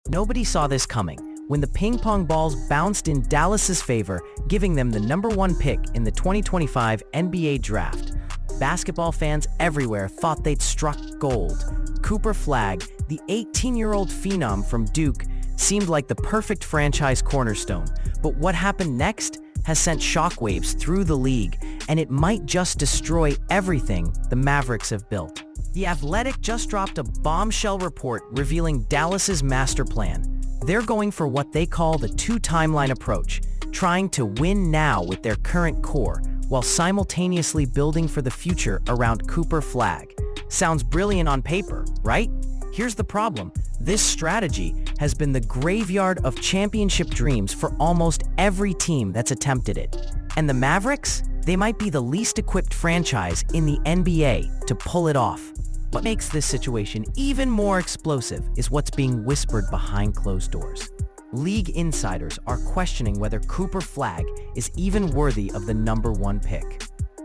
Nobody saw this coming when the ping pong balls bounced in Dallas's favor, giving them the #1 pick in the 2025 NBA draft. Basketball fans everywhere thought they'd struck gold. Cooper Flagg, the 18-year-old phenom from Duke, seemed like the perfect franchise cornerstone. But what happened next has sent shockwaves through the league, and it might just destroy everything the Mavericks have built. The Athletic just dropped a bombshell report revealing Dallas's master plan. They're going for what they call the two-timeline approach, trying to win now with their current core, while simultaneously building for the future around Cooper Flagg. Sounds brilliant on paper, right? Here's the problem. This strategy has been the graveyard of championship dreams for almost every team that's attempted it. And the Mavericks? They might be the least equipped franchise in the NBA to pull it off. What makes this situation even more explosive is what's being whispered behind closed doors. League insiders are questioning whether Cooper Flagg is even worthy of the #1 pick.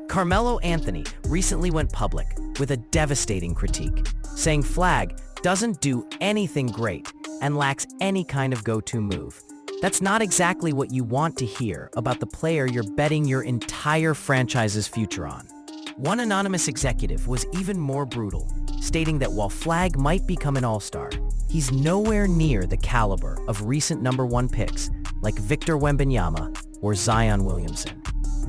Carmelo Anthony recently went public with a devastating critique, saying Flagg doesn't do anything great and lacks any kind of go-to move. That's not exactly what you want to hear about the player you're betting your entire franchise's future on. One anonymous executive was even more brutal, stating that while Flagg might become an all-star, he's nowhere near the caliber of recent #1 picks like Victor Wembanyama or Zion Williamson.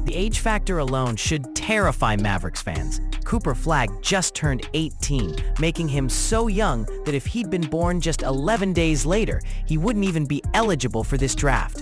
The age factor alone should terrify Mavericks fans. Cooper Flagg just turned 18, making him so young that if he'd been born just 11 days later, he wouldn't even be eligible for this draft.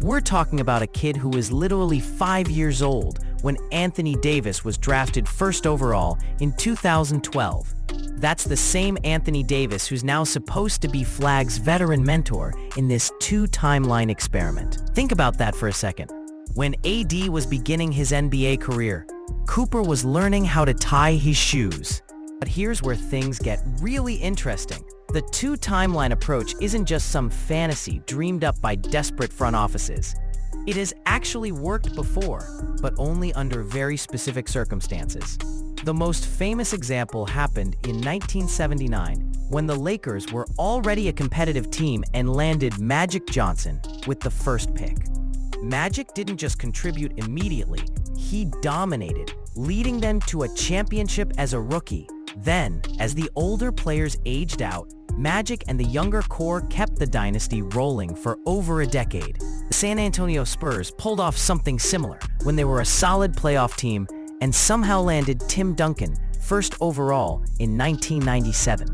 We're talking about a kid who was literally 5 years old when Anthony Davis was drafted first overall in 2012. That's the same Anthony Davis who's now supposed to be Flagg's veteran mentor in this two-timeline experiment. Think about that for a second. When AD was beginning his NBA career, Cooper was learning how to tie his shoes. But here's where things get really interesting. The two-timeline approach isn't just some fantasy dreamed up by desperate front offices. It has actually worked before, but only under very specific circumstances. The most famous example happened in 1979, when the Lakers were already a competitive team and landed Magic Johnson with the first pick. Magic didn't just contribute immediately, he dominated, leading them to a championship as a rookie. Then, as the older players aged out, Magic and the younger core kept the dynasty rolling for over a decade. The San Antonio Spurs pulled off something similar when they were a solid playoff team and somehow landed Tim Duncan first overall in 1997.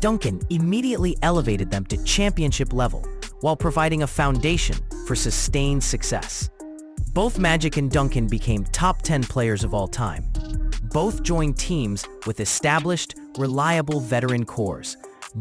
Duncan immediately elevated them to championship level while providing a foundation for sustained success. Both Magic and Duncan became top 10 players of all time. Both joined teams with established, reliable veteran cores.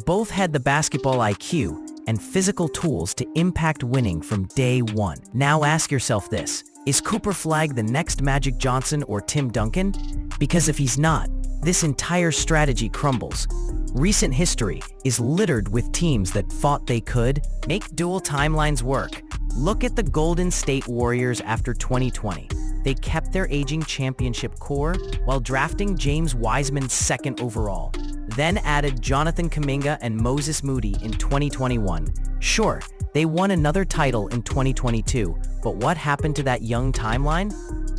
Both had the basketball IQ and physical tools to impact winning from day one. Now ask yourself this: is Cooper Flagg the next Magic Johnson or Tim Duncan? Because if he's not, this entire strategy crumbles. Recent history is littered with teams that thought they could make dual timelines work. Look at the Golden State Warriors after 2020. They kept their aging championship core while drafting James Wiseman second overall, then added Jonathan Kuminga and Moses Moody in 2021. Sure, they won another title in 2022, but what happened to that young timeline?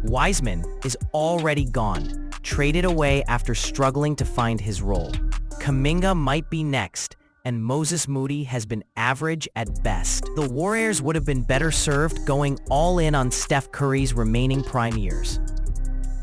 Wiseman is already gone, traded away after struggling to find his role. Kuminga might be next, and Moses Moody has been average at best. The Warriors would have been better served going all in on Steph Curry's remaining prime years.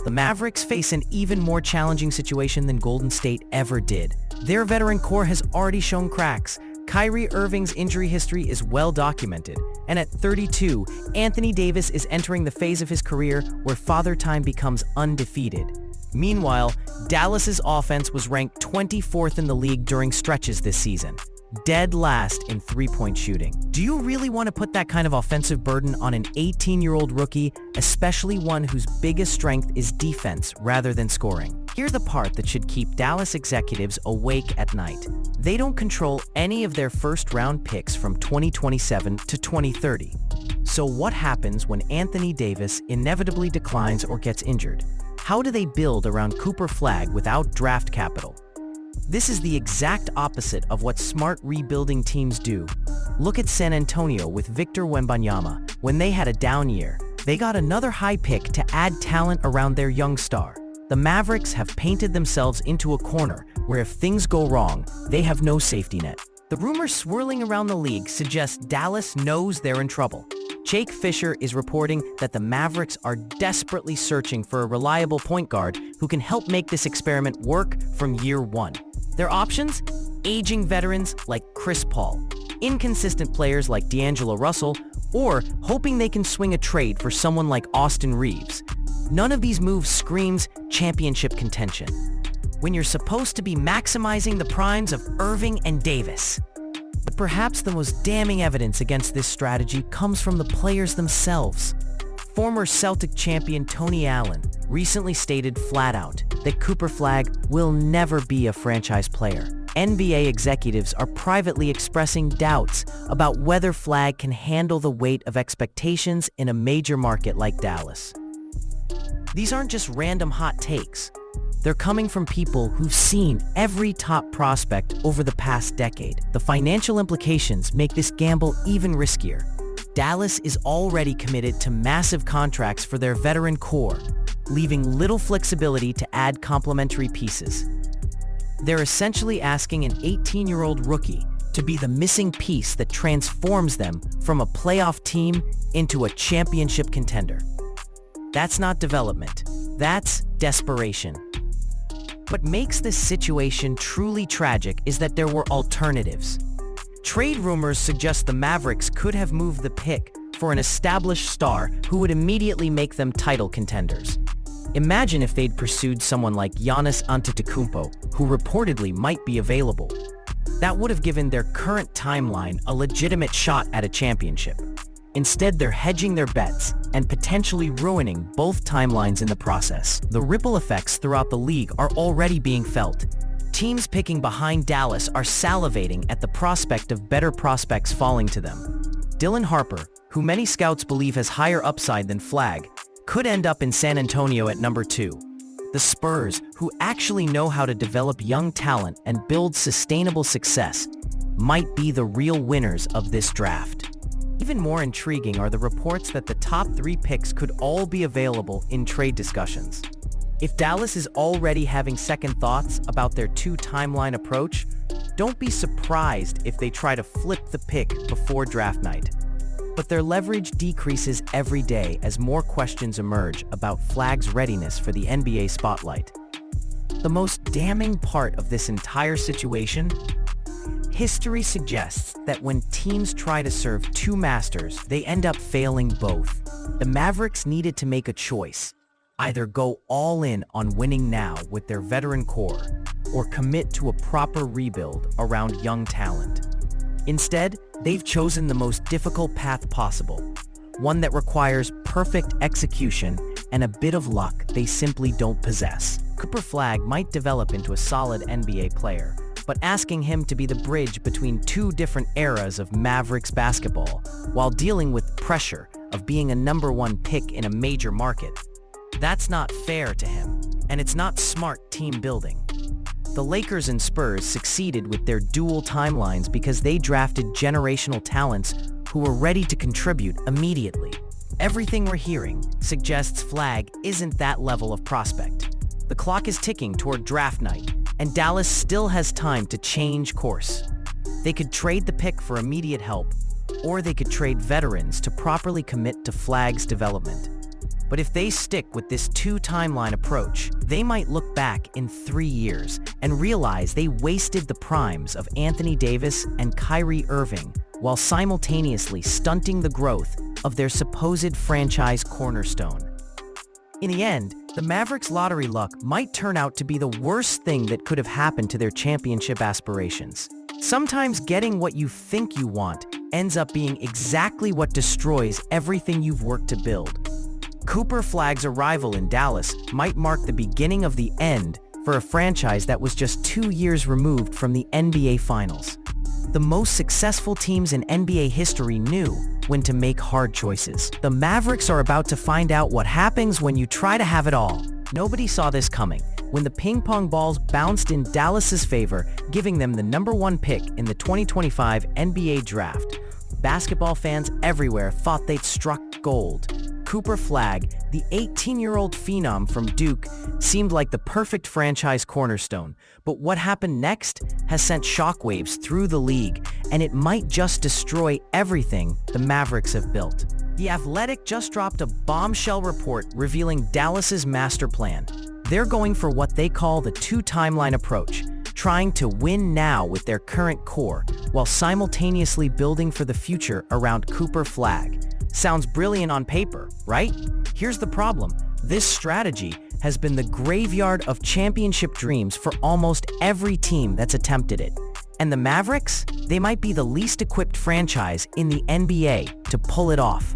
The Mavericks face an even more challenging situation than Golden State ever did. Their veteran core has already shown cracks. Kyrie Irving's injury history is well documented, and at 32, Anthony Davis is entering the phase of his career where Father Time becomes undefeated. Meanwhile, Dallas's offense was ranked 24th in the league during stretches this season, dead last in three-point shooting. Do you really want to put that kind of offensive burden on an 18-year-old rookie, especially one whose biggest strength is defense rather than scoring? Here's the part that should keep Dallas executives awake at night. They don't control any of their first-round picks from 2027 to 2030. So what happens when Anthony Davis inevitably declines or gets injured? How do they build around Cooper Flagg without draft capital? This is the exact opposite of what smart rebuilding teams do. Look at San Antonio with Victor Wembanyama. When they had a down year, they got another high pick to add talent around their young star. The Mavericks have painted themselves into a corner where if things go wrong, they have no safety net. The rumors swirling around the league suggest Dallas knows they're in trouble. Jake Fisher is reporting that the Mavericks are desperately searching for a reliable point guard who can help make this experiment work from year one. Their options? Aging veterans like Chris Paul, inconsistent players like D'Angelo Russell, or hoping they can swing a trade for someone like Austin Reeves. None of these moves screams championship contention, when you're supposed to be maximizing the primes of Irving and Davis. But perhaps the most damning evidence against this strategy comes from the players themselves. Former Celtic champion Tony Allen recently stated flat out that Cooper Flagg will never be a franchise player. NBA executives are privately expressing doubts about whether Flagg can handle the weight of expectations in a major market like Dallas. These aren't just random hot takes. They're coming from people who've seen every top prospect over the past decade. The financial implications make this gamble even riskier. Dallas is already committed to massive contracts for their veteran core, leaving little flexibility to add complementary pieces. They're essentially asking an 18-year-old rookie to be the missing piece that transforms them from a playoff team into a championship contender. That's not development. That's desperation. What makes this situation truly tragic is that there were alternatives. Trade rumors suggest the Mavericks could have moved the pick for an established star who would immediately make them title contenders. Imagine if they'd pursued someone like Giannis Antetokounmpo, who reportedly might be available. That would have given their current timeline a legitimate shot at a championship. Instead, they're hedging their bets and potentially ruining both timelines in the process. The ripple effects throughout the league are already being felt. Teams picking behind Dallas are salivating at the prospect of better prospects falling to them. Dylan Harper, who many scouts believe has higher upside than Flagg, could end up in San Antonio at number 2. The Spurs, who actually know how to develop young talent and build sustainable success, might be the real winners of this draft. Even more intriguing are the reports that the top 3 picks could all be available in trade discussions. If Dallas is already having second thoughts about their 2-timeline approach, don't be surprised if they try to flip the pick before draft night. But their leverage decreases every day as more questions emerge about Flagg's readiness for the NBA spotlight. The most damning part of this entire situation? History suggests that when teams try to serve 2 masters, they end up failing both. The Mavericks needed to make a choice. Either go all in on winning now with their veteran core, or commit to a proper rebuild around young talent. Instead, they've chosen the most difficult path possible, one that requires perfect execution and a bit of luck they simply don't possess. Cooper Flagg might develop into a solid NBA player, but asking him to be the bridge between 2 different eras of Mavericks basketball while dealing with pressure of being a number 1 pick in a major market, that's not fair to him, and it's not smart team building. The Lakers and Spurs succeeded with their dual timelines because they drafted generational talents who were ready to contribute immediately. Everything we're hearing suggests Flagg isn't that level of prospect. The clock is ticking toward draft night, and Dallas still has time to change course. They could trade the pick for immediate help, or they could trade veterans to properly commit to Flagg's development. But if they stick with this 2-timeline approach, they might look back in 3 years and realize they wasted the primes of Anthony Davis and Kyrie Irving while simultaneously stunting the growth of their supposed franchise cornerstone. In the end, the Mavericks' lottery luck might turn out to be the worst thing that could have happened to their championship aspirations. Sometimes getting what you think you want ends up being exactly what destroys everything you've worked to build. Cooper Flagg's arrival in Dallas might mark the beginning of the end for a franchise that was just 2 years removed from the NBA Finals. The most successful teams in NBA history knew when to make hard choices. The Mavericks are about to find out what happens when you try to have it all. Nobody saw this coming when the ping pong balls bounced in Dallas's favor, giving them the number 1 pick in the 2025 NBA draft. basketball fans everywhere thought they'd struck gold. Cooper Flagg, the 18-year-old phenom from Duke, seemed like the perfect franchise cornerstone. But what happened next has sent shockwaves through the league, and it might just destroy everything the Mavericks have built. The Athletic just dropped a bombshell report revealing Dallas's master plan. They're going for what they call the two-timeline approach, trying to win now with their current core, while simultaneously building for the future around Cooper Flagg. Sounds brilliant on paper, right? Here's the problem. This strategy has been the graveyard of championship dreams for almost every team that's attempted it. And the Mavericks? They might be the least equipped franchise in the NBA to pull it off.